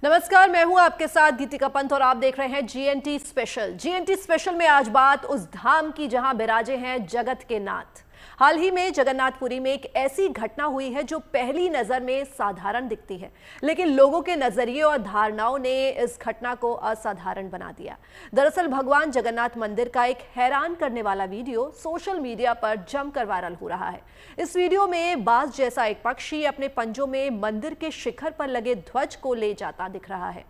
नमस्कार, मैं हूं आपके साथ गीतिका पंत और आप देख रहे हैं जीएनटी स्पेशल। जीएनटी स्पेशल में आज बात उस धाम की जहां बिराजे हैं जगत के नाथ। हाल ही में जगन्नाथपुरी में एक ऐसी घटना हुई है जो पहली नजर में साधारण दिखती है, लेकिन लोगों के नजरिए और धारणाओं ने इस घटना को असाधारण बना दिया। दरअसल भगवान जगन्नाथ मंदिर का एक हैरान करने वाला वीडियो सोशल मीडिया पर जमकर वायरल हो रहा है। इस वीडियो में बाज जैसा एक पक्षी अपने पंजों में मंदिर के शिखर पर लगे ध्वज को ले जाता दिख रहा है।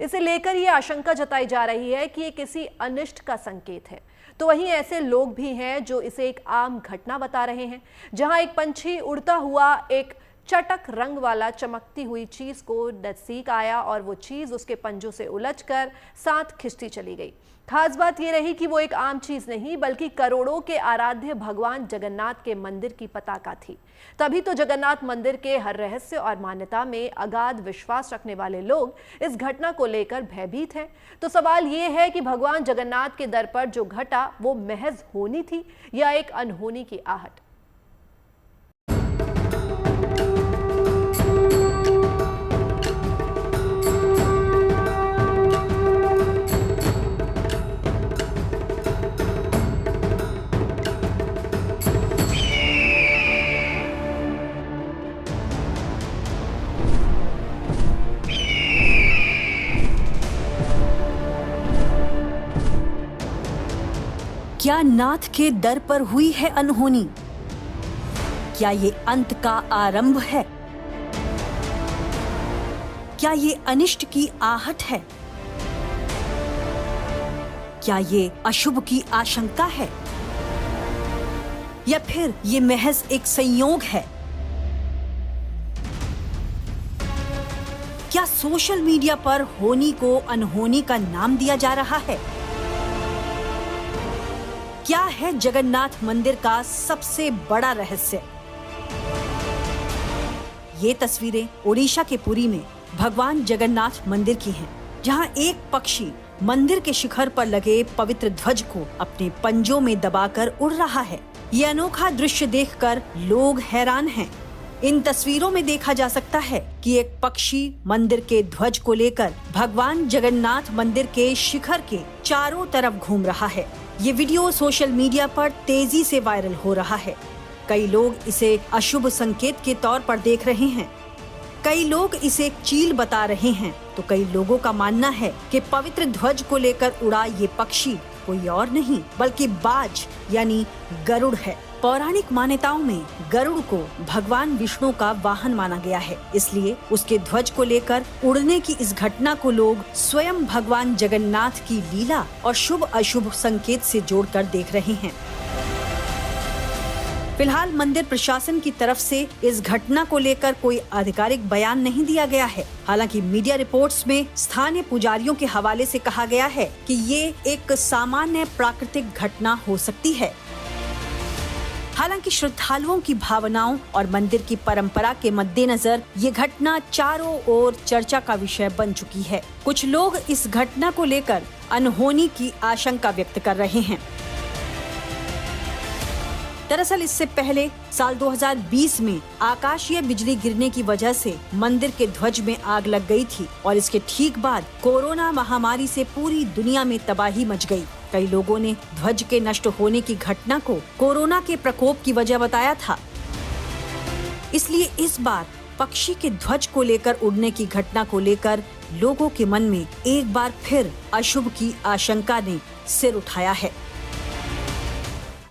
इसे लेकर यह आशंका जताई जा रही है कि ये किसी अनिष्ट का संकेत है। तो वहीं ऐसे लोग भी हैं जो इसे एक आम घटना बता रहे हैं, जहां एक पंछी उड़ता हुआ एक चटक रंग वाला चमकती हुई चीज को नजदीक आया और वो चीज उसके पंजों से उलझकर साथ खिंचती चली गई। खास बात यह रही कि वो एक आम चीज नहीं बल्कि करोड़ों के आराध्य भगवान जगन्नाथ के मंदिर की पताका थी। तभी तो जगन्नाथ मंदिर के हर रहस्य और मान्यता में अगाध विश्वास रखने वाले लोग इस घटना को लेकर भयभीत हैं। तो सवाल ये है कि भगवान जगन्नाथ के दर पर जो घटा वो महज होनी थी या एक अनहोनी की आहट। क्या नाथ के दर पर हुई है अनहोनी? क्या ये अंत का आरंभ है? क्या ये अनिष्ट की आहट है? क्या ये अशुभ की आशंका है? या फिर ये महज एक संयोग है? क्या सोशल मीडिया पर होनी को अनहोनी का नाम दिया जा रहा है? क्या है जगन्नाथ मंदिर का सबसे बड़ा रहस्य? ये तस्वीरें ओडिशा के पुरी में भगवान जगन्नाथ मंदिर की हैं, जहां एक पक्षी मंदिर के शिखर पर लगे पवित्र ध्वज को अपने पंजों में दबाकर उड़ रहा है। ये अनोखा दृश्य देखकर लोग हैरान हैं। इन तस्वीरों में देखा जा सकता है कि एक पक्षी मंदिर के ध्वज को लेकर भगवान जगन्नाथ मंदिर के शिखर के चारों तरफ घूम रहा है। ये वीडियो सोशल मीडिया पर तेजी से वायरल हो रहा है। कई लोग इसे अशुभ संकेत के तौर पर देख रहे हैं, कई लोग इसे एक चील बता रहे हैं, तो कई लोगों का मानना है कि पवित्र ध्वज को लेकर उड़ा ये पक्षी कोई और नहीं बल्कि बाज यानी गरुड़ है। पौराणिक मान्यताओं में गरुड़ को भगवान विष्णु का वाहन माना गया है, इसलिए उसके ध्वज को लेकर उड़ने की इस घटना को लोग स्वयं भगवान जगन्नाथ की लीला और शुभ अशुभ संकेत से जोड़कर देख रहे हैं। फिलहाल मंदिर प्रशासन की तरफ से इस घटना को लेकर कोई आधिकारिक बयान नहीं दिया गया है। हालांकि मीडिया रिपोर्ट्स में स्थानीय पुजारियों के हवाले से कहा गया है कि ये एक सामान्य प्राकृतिक घटना हो सकती है। हालांकि श्रद्धालुओं की भावनाओं और मंदिर की परंपरा के मद्देनजर ये घटना चारों ओर चर्चा का विषय बन चुकी है। कुछ लोग इस घटना को लेकर अनहोनी की आशंका व्यक्त कर रहे हैं। दरअसल इससे पहले साल 2020 में आकाशीय बिजली गिरने की वजह से मंदिर के ध्वज में आग लग गई थी और इसके ठीक बाद कोरोना महामारी से पूरी दुनिया में तबाही मच गई। कई लोगों ने ध्वज के नष्ट होने की घटना को कोरोना के प्रकोप की वजह बताया था। इसलिए इस बार पक्षी के ध्वज को लेकर उड़ने की घटना को लेकर लोगों के मन में एक बार फिर अशुभ की आशंका ने सिर उठाया है।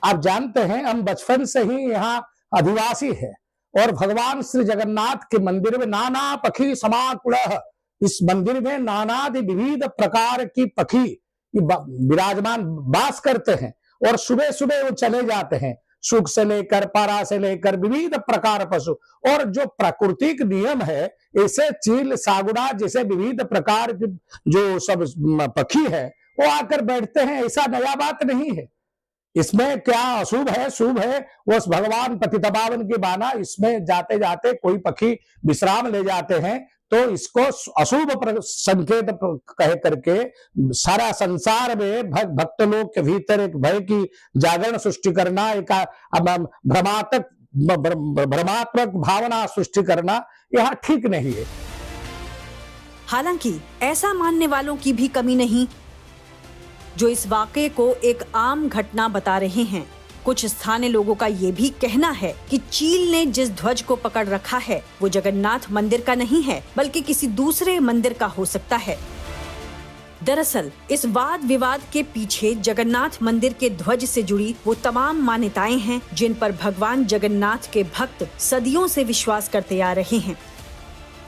आप जानते हैं हम बचपन से ही यहाँ अधिवासी है और भगवान श्री जगन्नाथ के मंदिर में नाना पक्षी समाकुलः, इस मंदिर में नानादि विविध प्रकार की पक्षी विराजमान वास करते हैं और सुबह सुबह वो चले जाते हैं। सुख से लेकर पारा से लेकर विविध प्रकार पशु और जो प्राकृतिक नियम है, ऐसे चील सागुड़ा जैसे विविध प्रकार की जो सब पक्षी है वो आकर बैठते हैं। ऐसा नया बात नहीं है। इसमें क्या अशुभ है शुभ है, वो भगवान पतितपावन की बाना, इसमें जाते जाते कोई पक्षी विश्राम ले जाते हैं तो इसको अशुभ संकेत कह करके सारा संसार में भक्त लोग के भीतर एक भय की जागरण सृष्टि करना, एक भ्रमात्मक, भ्रमात्मक भावना सृष्टि करना, यह ठीक नहीं है। 2020 में आकाशीय बिजली गिरने की वजह से मंदिर के ध्वज में आग लग गई थी और इसके ठीक बाद कोरोना महामारी से पूरी दुनिया में तबाही मच गई। कई लोगों ने ध्वज के नष्ट होने की घटना को कोरोना के प्रकोप की वजह बताया था। इसलिए इस बार पक्षी के ध्वज को लेकर उड़ने की घटना को लेकर लोग स्वयं भगवान जगन्नाथ की लीला और शुभ अशुभ संकेत से जोड़कर देख रहे हैं। हालांकि ऐसा मानने वालों की भी कमी नहीं जो इस वाकये को एक आम घटना बता रहे हैं। कुछ स्थानीय लोगों का ये भी कहना है कि चील ने जिस ध्वज को पकड़ रखा है वो जगन्नाथ मंदिर का नहीं है, बल्कि किसी दूसरे मंदिर का हो सकता है। दरअसल इस वाद विवाद के पीछे जगन्नाथ मंदिर के ध्वज से जुड़ी वो तमाम मान्यताएं हैं जिन पर भगवान जगन्नाथ के भक्त सदियों से विश्वास करते आ रहे हैं।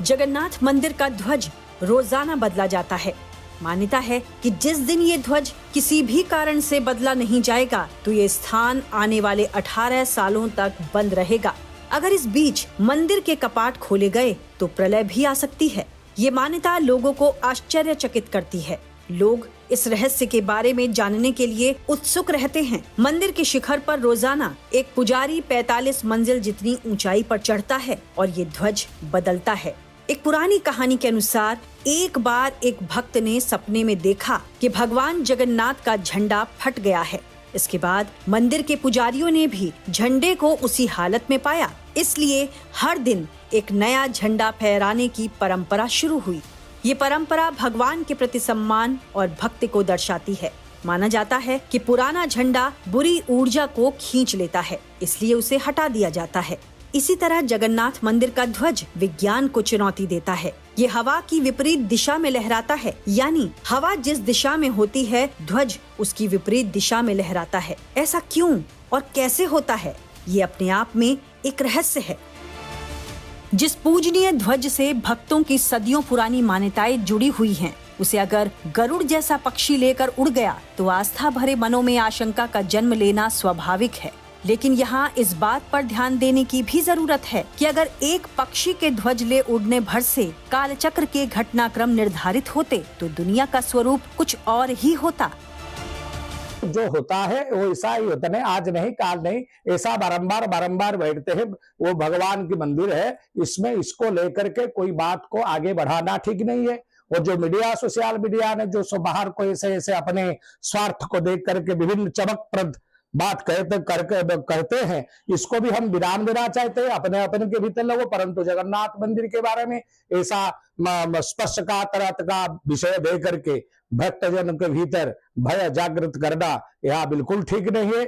जगन्नाथ मंदिर का ध्वज रोजाना बदला जाता है। मान्यता है कि जिस दिन ये ध्वज किसी भी कारण से बदला नहीं जाएगा तो ये स्थान आने वाले 18 सालों तक बंद रहेगा। अगर इस बीच मंदिर के कपाट खोले गए तो प्रलय भी आ सकती है। ये मान्यता लोगों को आश्चर्यचकित करती है। लोग इस रहस्य के बारे में जानने के लिए उत्सुक रहते हैं। मंदिर के शिखर पर रोजाना एक पुजारी 45 मंजिल जितनी ऊंचाई पर चढ़ता है और ये ध्वज बदलता है। एक पुरानी कहानी के अनुसार एक बार एक भक्त ने सपने में देखा कि भगवान जगन्नाथ का झंडा फट गया है। इसके बाद मंदिर के पुजारियों ने भी झंडे को उसी हालत में पाया, इसलिए हर दिन एक नया झंडा फहराने की परंपरा शुरू हुई। ये परंपरा भगवान के प्रति सम्मान और भक्ति को दर्शाती है। माना जाता है कि पुराना झंडा बुरी ऊर्जा को खींच लेता है, इसलिए उसे हटा दिया जाता है। इसी तरह जगन्नाथ मंदिर का ध्वज विज्ञान को चुनौती देता है। ये हवा की विपरीत दिशा में लहराता है, यानी हवा जिस दिशा में होती है ध्वज उसकी विपरीत दिशा में लहराता है। ऐसा क्यों और कैसे होता है, ये अपने आप में एक रहस्य है। जिस पूजनीय ध्वज से भक्तों की सदियों पुरानी मान्यताएं जुड़ी हुई हैं, उसे अगर गरुड़ जैसा पक्षी लेकर उड़ गया तो आस्था भरे मनों में आशंका का जन्म लेना स्वाभाविक है। लेकिन यहाँ इस बात पर ध्यान देने की भी जरूरत है कि अगर एक पक्षी के ध्वज ले उड़ने भर से कालचक्र के घटनाक्रम निर्धारित होते तो दुनिया का स्वरूप कुछ और ही होता। जो होता है वो ऐसा ही होता नहीं, आज नहीं काल नहीं, ऐसा बारंबार बैठते हैं। वो भगवान की मंदिर है, इसमें इसको लेकर के कोई बात को आगे बढ़ाना ठीक नहीं है। और जो मीडिया, सोशल मीडिया ने जो बाहर को ऐसे अपने स्वार्थ को देख करके विभिन्न चमकप्रद बात कहते हैं, इसको भी हम विराम देना चाहते हैं अपने के भीतर लोगों। परंतु जगन्नाथ मंदिर के बारे में ऐसा स्पष्ट का तरह का विषय दे करके भक्तजन के भीतर भय जागृत करना यह बिल्कुल ठीक नहीं है।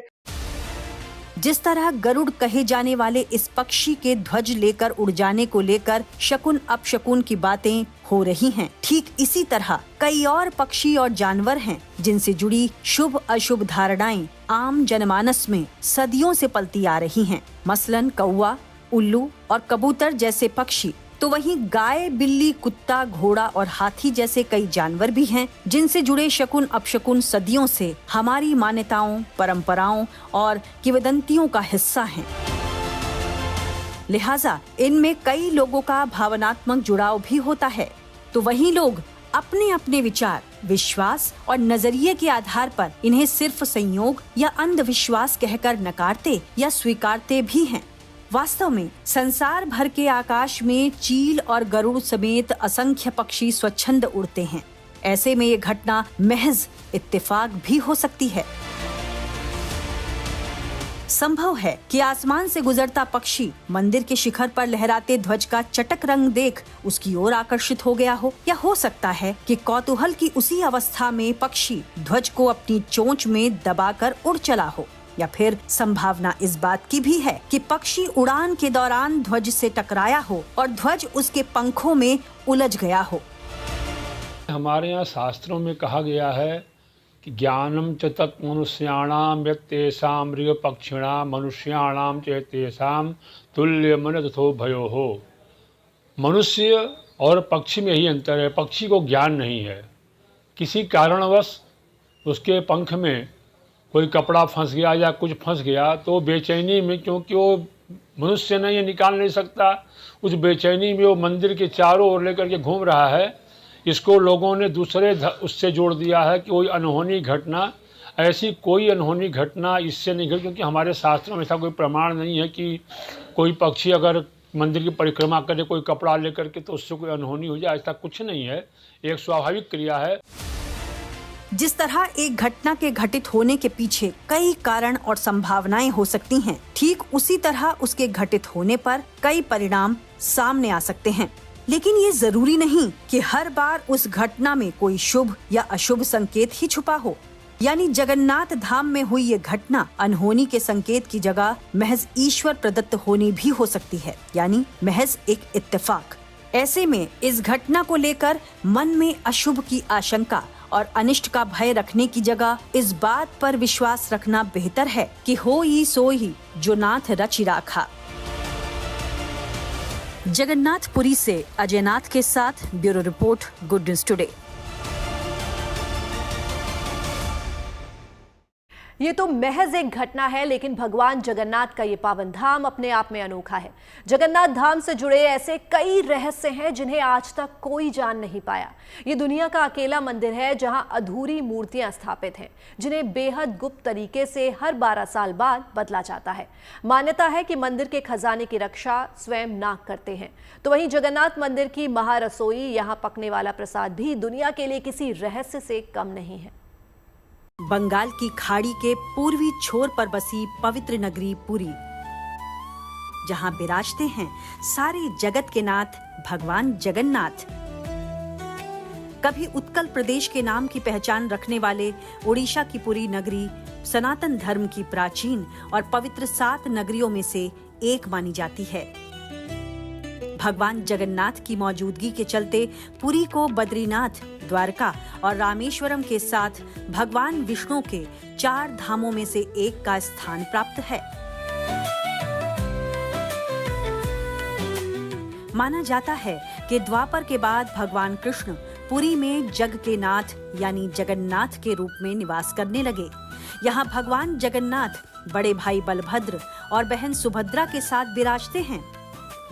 जिस तरह गरुड़ कहे जाने वाले इस पक्षी के ध्वज लेकर उड़ जाने को लेकर शकुन अपशकुन की बातें हो रही हैं, ठीक इसी तरह कई और पक्षी और जानवर हैं जिनसे जुड़ी शुभ अशुभ धारणाएं आम जनमानस में सदियों से पलती आ रही हैं। मसलन कौवा, उल्लू और कबूतर जैसे पक्षी, तो वहीं गाय, बिल्ली, कुत्ता, घोड़ा और हाथी जैसे कई जानवर भी हैं जिनसे जुड़े शकुन अपशकुन सदियों से हमारी मान्यताओं, परंपराओं और किंवदंतियों का हिस्सा हैं। लिहाजा इनमें कई लोगों का भावनात्मक जुड़ाव भी होता है, तो वहीं लोग अपने अपने विचार, विश्वास और नजरिए के आधार पर इन्हें सिर्फ संयोग या अंधविश्वास कहकर नकारते या स्वीकारते भी हैं। वास्तव में संसार भर के आकाश में चील और गरुड़ समेत असंख्य पक्षी स्वच्छंद उड़ते हैं। ऐसे में ये घटना महज इत्तेफाक भी हो सकती है। संभव है कि आसमान से गुजरता पक्षी मंदिर के शिखर पर लहराते ध्वज का चटक रंग देख उसकी ओर आकर्षित हो गया हो, या हो सकता है कि कौतूहल की उसी अवस्था में पक्षी ध्वज को अपनी चोंच में दबाकर उड़ चला हो, या फिर संभावना इस बात की भी है कि पक्षी उड़ान के दौरान ध्वज से टकराया हो और ध्वज उसके पंखों में उलझ गया हो। हमारे यहाँ शास्त्रों में कहा गया है कि ज्ञानम च तत् मनुष्याणाम यत्तेषां मृग पक्षिणाम मनुष्याणाम च तेषां तुल्य मन तथो भयो हो। मनुष्य और पक्षी में ही अंतर है। पक्षी को ज्ञान नहीं है, किसी कारणवश उसके पंख में कोई कपड़ा फंस गया या कुछ फंस गया तो बेचैनी में, क्योंकि वो मनुष्य नहीं है, निकाल नहीं सकता, उस बेचैनी में वो मंदिर के चारों ओर लेकर के घूम रहा है। इसको लोगों ने दूसरे उससे जोड़ दिया है कि कोई अनहोनी घटना, ऐसी कोई अनहोनी घटना इससे नहीं घटी, क्योंकि हमारे शास्त्रों में ऐसा कोई प्रमाण नहीं है कि कोई पक्षी अगर मंदिर की परिक्रमा करे कोई कपड़ा लेकर के तो उससे कोई अनहोनी हो जाए। ऐसा कुछ नहीं है, एक स्वाभाविक क्रिया है। जिस तरह एक घटना के घटित होने के पीछे कई कारण और संभावनाएं हो सकती हैं, ठीक उसी तरह उसके घटित होने पर कई परिणाम सामने आ सकते हैं। लेकिन ये जरूरी नहीं कि हर बार उस घटना में कोई शुभ या अशुभ संकेत ही छुपा हो। यानी जगन्नाथ धाम में हुई ये घटना अनहोनी के संकेत की जगह महज ईश्वर प्रदत्त होनी भी हो सकती है, यानी महज एक इत्तेफाक। ऐसे में इस घटना को लेकर मन में अशुभ की आशंका और अनिष्ट का भय रखने की जगह इस बात पर विश्वास रखना बेहतर है कि हो ही सो ही जो नाथ रचि राखा। जगन्नाथपुरी से अजय नाथ के साथ bureau report, good news today. ये तो महज एक घटना है, लेकिन भगवान जगन्नाथ का ये पावन धाम अपने आप में अनोखा है। जगन्नाथ धाम से जुड़े ऐसे कई रहस्य हैं जिन्हें आज तक कोई जान नहीं पाया। ये दुनिया का अकेला मंदिर है जहां अधूरी मूर्तियां स्थापित हैं, जिन्हें बेहद गुप्त तरीके से हर 12 साल बाद बदला जाता है। मान्यता है कि मंदिर के खजाने की रक्षा स्वयं नाग करते हैं। तो वहीं जगन्नाथ मंदिर की महारसोई, यहाँ पकने वाला प्रसाद भी दुनिया के लिए किसी रहस्य से कम नहीं है। बंगाल की खाड़ी के पूर्वी छोर पर बसी पवित्र नगरी पुरी, जहां विराजते हैं सारे जगत के नाथ भगवान जगन्नाथ। कभी उत्कल प्रदेश के नाम की पहचान रखने वाले ओडिशा की पुरी नगरी सनातन धर्म की प्राचीन और पवित्र 7 नगरियों में से एक मानी जाती है। भगवान जगन्नाथ की मौजूदगी के चलते पुरी को बद्रीनाथ, द्वारका और रामेश्वरम के साथ भगवान विष्णु के 4 धामों में से एक का स्थान प्राप्त है। माना जाता है कि द्वापर के बाद भगवान कृष्ण पुरी में जग के नाथ यानी जगन्नाथ के रूप में निवास करने लगे। यहाँ भगवान जगन्नाथ बड़े भाई बलभद्र और बहन सुभद्रा के साथ विराजते हैं।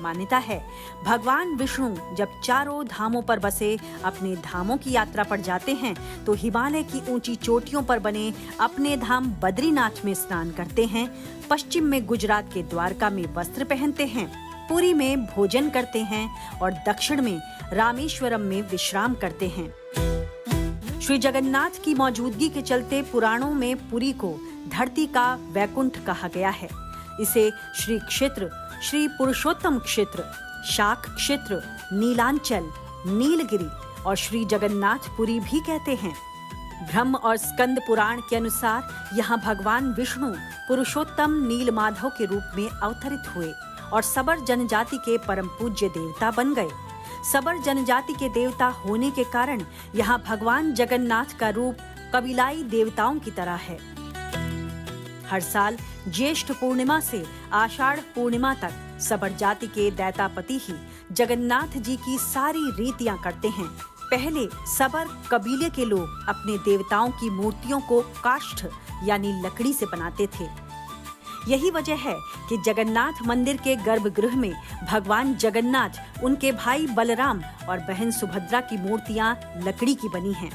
मान्यता है भगवान विष्णु जब चारों धामों पर बसे अपने धामों की यात्रा पर जाते हैं तो हिमालय की ऊंची चोटियों पर बने अपने धाम बद्रीनाथ में स्नान करते हैं, पश्चिम में गुजरात के द्वारका में वस्त्र पहनते हैं, पुरी में भोजन करते हैं और दक्षिण में रामेश्वरम में विश्राम करते हैं। श्री जगन्नाथ की मौजूदगी के चलते पुराणों में पुरी को धरती का वैकुंठ कहा गया है। इसे श्री क्षेत्र, श्री पुरुषोत्तम क्षेत्र, शाक क्षेत्र, नीलांचल, नीलगिरी और श्री जगन्नाथपुरी भी कहते हैं। ब्रह्म और स्कंद पुराण के अनुसार यहाँ भगवान विष्णु पुरुषोत्तम नीलमाधव के रूप में अवतरित हुए और सबर जनजाति के परम पूज्य देवता बन गए। सबर जनजाति के देवता होने के कारण यहाँ भगवान जगन्नाथ का रूप कबीलाई देवताओं की तरह है। हर साल ज्येष्ठ पूर्णिमा से आषाढ़ पूर्णिमा तक सबर जाति के दैतापति ही जगन्नाथ जी की सारी रीतियां करते हैं। पहले सबर कबीले के लोग अपने देवताओं की मूर्तियों को काष्ठ यानी लकड़ी से बनाते थे। यही वजह है कि जगन्नाथ मंदिर के गर्भगृह में भगवान जगन्नाथ, उनके भाई बलराम और बहन सुभद्रा की मूर्तियां लकड़ी की बनी हैं।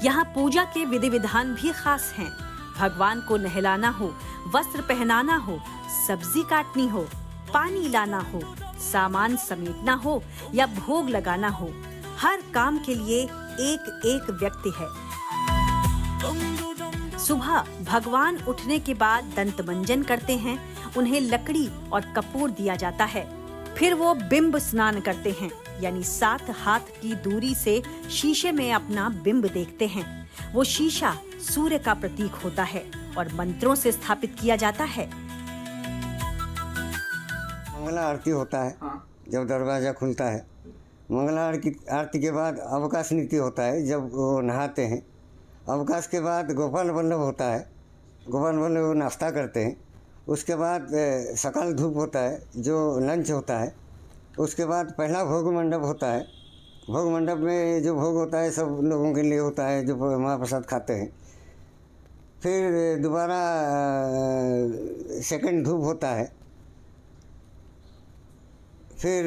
यहाँ पूजा के विधि विधान भी खास हैं। भगवान को नहलाना हो, वस्त्र पहनाना हो, सब्जी काटनी हो, पानी लाना हो, सामान समेटना हो या भोग लगाना हो, हर काम के लिए एक एक व्यक्ति है। सुबह भगवान उठने के बाद दंत मंजन करते हैं, उन्हें लकड़ी और कपूर दिया जाता है। फिर वो बिंब स्नान करते हैं, यानी 7 हाथ की दूरी से शीशे में अपना बिंब देखते हैं। वो शीशा सूर्य का प्रतीक होता है और मंत्रों से स्थापित किया जाता है। मंगला आरती होता है जब दरवाजा खुलता है। मंगला आरती के बाद अवकाश नीति होता है जब वो नहाते हैं। अवकाश के बाद गोपाल वल्लभ होता है। गोपाल वल्लभ नाश्ता करते हैं। उसके बाद सकाल धूप होता है जो लंच होता है। उसके बाद पहला भोग मंडप होता है। भोग मंडप में जो भोग होता है सब लोगों के लिए होता है जो महाप्रसाद खाते हैं। फिर दोबारा सेकंड धूप होता है। फिर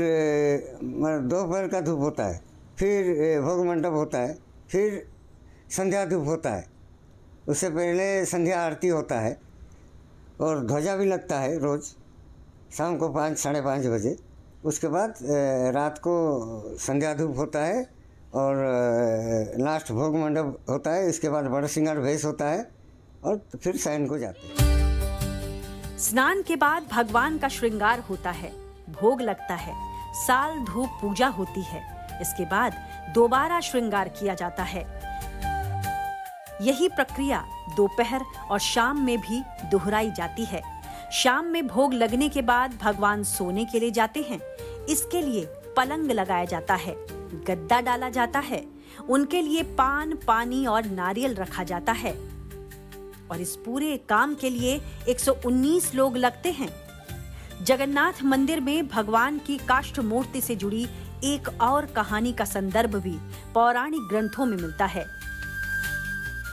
दोपहर का धूप होता है। फिर भोग मंडप होता है। फिर संध्या धूप होता है। उससे पहले संध्या आरती होता है और ध्वजा भी लगता है रोज़ शाम को 5 साढ़े 5 बजे। उसके बाद रात को संध्या धूप होता है और लास्ट भोग मंडप होता है। इसके बाद बड़ा श्रृंगार भेष होता है और फिर शयन को जाते हैं। स्नान के बाद भगवान का श्रृंगार होता है। भोग लगता है, साल धूप पूजा होती है। इसके बाद दोबारा श्रृंगार किया जाता है। यही प्रक्रिया दोपहर और शाम में भी दोहराई जाती है। शाम में भोग लगने के बाद भगवान सोने के लिए जाते हैं। इसके लिए पलंग लगाया जाता है, गद्दा डाला जाता है, उनके लिए पान, पानी और नारियल रखा जाता है। और इस पूरे काम के लिए 119 लोग लगते हैं। जगन्नाथ मंदिर में भगवान की काष्ठ मूर्ति से जुड़ी एक और कहानी का संदर्भ भी पौराणिक ग्रंथों में मिलता है।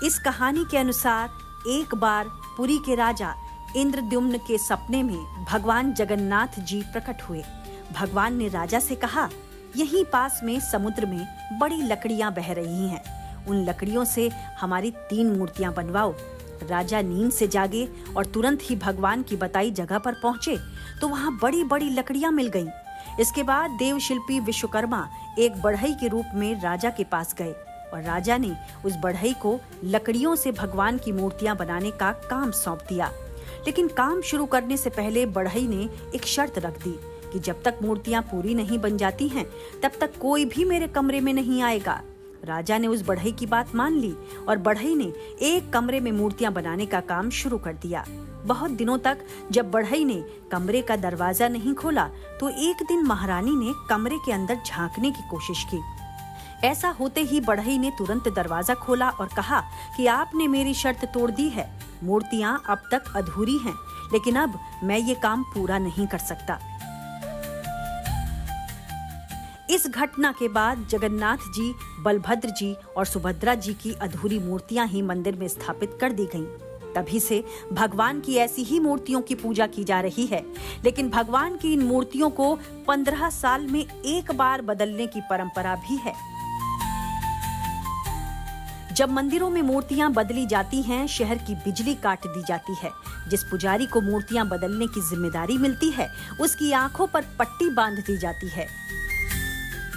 इस कहानी के अनुसार एक बार पुरी के राजा इंद्रद्युम्न के सपने में भगवान जगन्नाथ जी प्रकट हुए। भगवान ने राजा से कहा, यहीं पास में समुद्र में बड़ी लकड़ियां बह रही हैं, उन लकड़ियों से हमारी 3 मूर्तियां बनवाओ। राजा नींद से जागे और तुरंत ही भगवान की बताई जगह पर पहुंचे तो वहां बड़ी बड़ी लकड़ियां मिल गईं। इसके बाद देवशिल्पी विश्वकर्मा एक बढ़ई के रूप में राजा के पास गए और राजा ने उस बढ़ई को लकड़ियों से भगवान की मूर्तियां बनाने का काम सौंप दिया। लेकिन काम शुरू करने से पहले बढ़ई ने एक शर्त रख दी कि जब तक मूर्तियां पूरी नहीं बन जाती हैं, तब तक कोई भी मेरे कमरे में नहीं आएगा। राजा ने उस बढ़ई की बात मान ली और बढ़ई ने एक कमरे में मूर्तियां बनाने का काम शुरू कर दिया। बहुत दिनों तक जब बढ़ई ने कमरे का दरवाजा नहीं खोला तो एक दिन महारानी ने कमरे के अंदर झांकने की कोशिश की। ऐसा होते ही बढ़ई ने तुरंत दरवाजा खोला और कहा कि आपने मेरी शर्त तोड़ दी है, मूर्तियां अब तक अधूरी हैं, लेकिन अब मैं ये काम पूरा नहीं कर सकता। इस घटना के बाद जगन्नाथ जी, बलभद्र जी और सुभद्रा जी की अधूरी मूर्तियां ही मंदिर में स्थापित कर दी गईं। तभी से भगवान की ऐसी ही मूर्तियों की पूजा की जा रही है। लेकिन भगवान की इन मूर्तियों को 15 साल में एक बार बदलने की परंपरा भी है। जब मंदिरों में मूर्तियां बदली जाती हैं, शहर की बिजली काट दी जाती है। जिस पुजारी को मूर्तियां बदलने की जिम्मेदारी मिलती है, उसकी आंखों पर पट्टी बांध दी जाती है।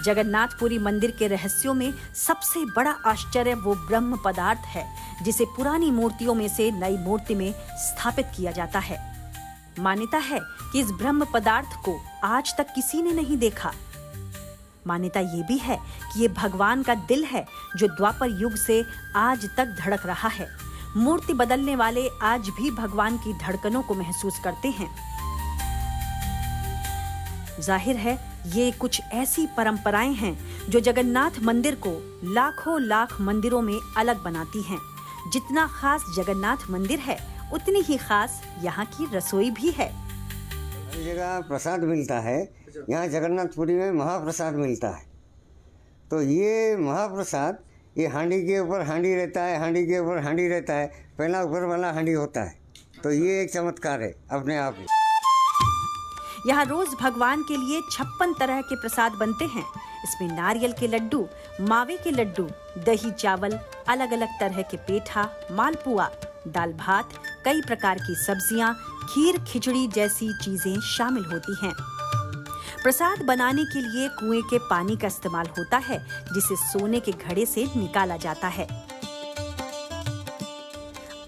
जगन्नाथपुरी मंदिर के रहस्यों में सबसे बड़ा आश्चर्य वो ब्रह्म पदार्थ है, जिसे पुरानी मूर्तियों में से नई मूर्ति में स्थापित किया जाता है। मान्यता है कि इस ब्रह्म पदार्थ को आज तक किसी ने नहीं देखा। मान्यता ये भी है कि ये भगवान का दिल है, जो द्वापर युग से आज तक धड़क रहा है। मूर्ति बदलने वाले आज भी भगवान की धड़कनों को महसूस करते हैं। जाहिर है ये कुछ ऐसी परंपराएं हैं जो जगन्नाथ मंदिर को लाखों लाख मंदिरों में अलग बनाती हैं। जितना खास जगन्नाथ मंदिर है, उतनी ही खास यहाँ की रसोई भी है। हर जगह प्रसाद मिलता है, यहाँ जगन्नाथपुरी में महाप्रसाद मिलता है। तो ये महाप्रसाद, ये हांडी के ऊपर हांडी रहता है, हांडी के ऊपर हांडी रहता है, पहला ऊपर वाला हांडी होता है। तो ये एक चमत्कार है अपने आप ही। यहाँ रोज भगवान के लिए 56 तरह के प्रसाद बनते हैं। इसमें नारियल के लड्डू, मावे के लड्डू, दही चावल, अलग अलग तरह के पेठा, मालपुआ, दाल भात, कई प्रकार की सब्जियां, खीर, खिचड़ी जैसी चीजें शामिल होती हैं। प्रसाद बनाने के लिए कुएं के पानी का इस्तेमाल होता है, जिसे सोने के घड़े से निकाला जाता है।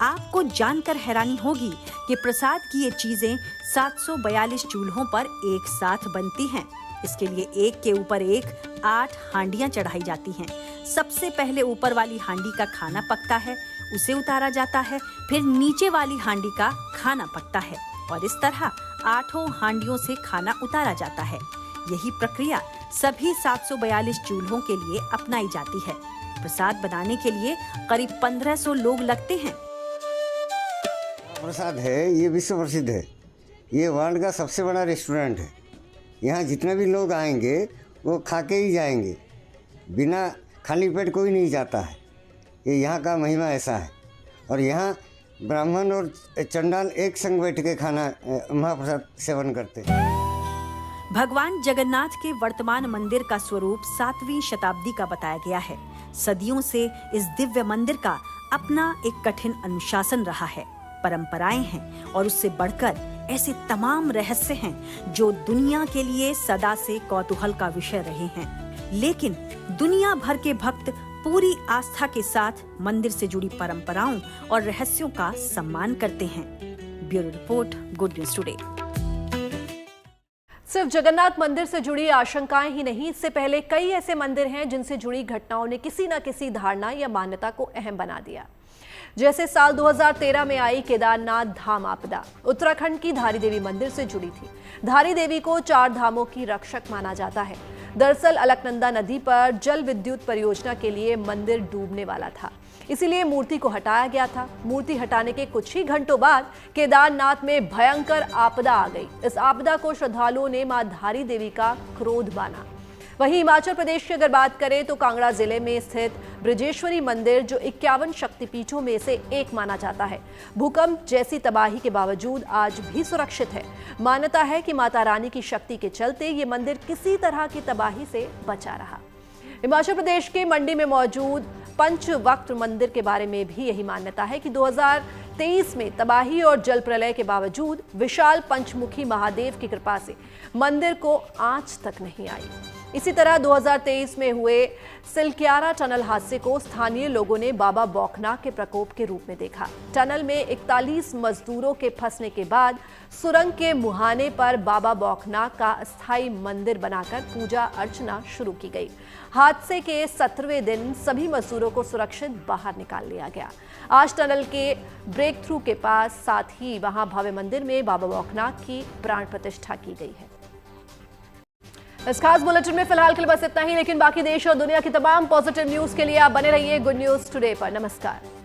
आपको जानकर हैरानी होगी कि प्रसाद की ये चीजें 742 चूल्हों पर एक साथ बनती हैं। इसके लिए एक के ऊपर एक 8 हांडियां चढ़ाई जाती हैं। सबसे पहले ऊपर वाली हांडी का खाना पकता है, उसे उतारा जाता है, फिर नीचे वाली हांडी का खाना पकता है और इस तरह 8 हांडियों से खाना उतारा जाता है। यही प्रक्रिया सभी 742 चूल्हों के लिए अपनाई जाती है। प्रसाद बनाने के लिए करीब 1500 लोग लगते हैं। प्रसाद है, ये विश्व प्रसिद्ध है। ये वर्ल्ड का सबसे बड़ा रेस्टोरेंट है। यहाँ जितने भी लोग आएंगे वो खा के ही जाएंगे, बिना खाली पेट कोई नहीं जाता है। ये यहाँ का महिमा ऐसा है। और यहाँ ब्राह्मण और चंडाल एक संग बैठ के खाना महाप्रसाद सेवन करते हैं। भगवान जगन्नाथ के वर्तमान मंदिर का स्वरूप 7वीं शताब्दी का बताया गया है। सदियों से इस दिव्य मंदिर का अपना एक कठिन अनुशासन रहा है, परंपराएं हैं और उससे बढ़कर ऐसे तमाम रहस्य हैं जो दुनिया के लिए सदा से कौतूहल का विषय रहे हैं। लेकिन दुनिया भर के भक्त पूरी आस्था के साथ मंदिर से जुड़ी परंपराओं और रहस्यों का सम्मान करते हैं। Bureau report, good news today. सिर्फ जगन्नाथ मंदिर से जुड़ी आशंकाएं ही नहीं, इससे पहले कई ऐसे मंदिर हैं जिनसे जुड़ी घटनाओं ने किसी न किसी धारणा या मान्यता को अहम बना दिया। जैसे साल 2013 में आई केदारनाथ धाम आपदा उत्तराखंड की धारी देवी मंदिर से जुड़ी थी। धारी देवी को 4 धामों की रक्षक माना जाता है। दरअसल अलकनंदा नदी पर जल विद्युत परियोजना के लिए मंदिर डूबने वाला था, इसीलिए मूर्ति को हटाया गया था। मूर्ति हटाने के कुछ ही घंटों बाद केदारनाथ में भयंकर आपदा आ गई। इस आपदा को श्रद्धालुओं ने मां धारी देवी का क्रोध माना। वहीं हिमाचल प्रदेश की अगर बात करें तो कांगड़ा जिले में स्थित ब्रजेश्वरी मंदिर, जो 51 शक्तिपीठों में से एक माना जाता है, भूकंप जैसी तबाही के बावजूद आज भी सुरक्षित है। मान्यता है कि माता रानी की शक्ति के चलते ये मंदिर किसी तरह की तबाही से बचा रहा। हिमाचल प्रदेश के मंडी में मौजूद पंचवक्त मंदिर के बारे में भी यही मान्यता है कि 2023 में तबाही और जल प्रलय के बावजूद विशाल पंचमुखी महादेव की कृपा से मंदिर को आंच तक नहीं आई। इसी तरह 2023 में हुए सिलक्यारा टनल हादसे को स्थानीय लोगों ने बाबा बौखनाक के प्रकोप के रूप में देखा। टनल में 41 मजदूरों के फंसने के बाद सुरंग के मुहाने पर बाबा बौखनाक का अस्थायी मंदिर बनाकर पूजा अर्चना शुरू की गई। हादसे के 17वें दिन सभी मजदूरों को सुरक्षित बाहर निकाल लिया गया। आज टनल के ब्रेक थ्रू के पास, साथ ही वहां भव्य मंदिर में बाबा बौखनाक की प्राण प्रतिष्ठा की गई है। इस खास बुलेटिन में फिलहाल के लिए बस इतना ही, लेकिन बाकी देश और दुनिया की तमाम पॉजिटिव न्यूज के लिए आप बने रहिए गुड न्यूज टुडे पर। नमस्कार।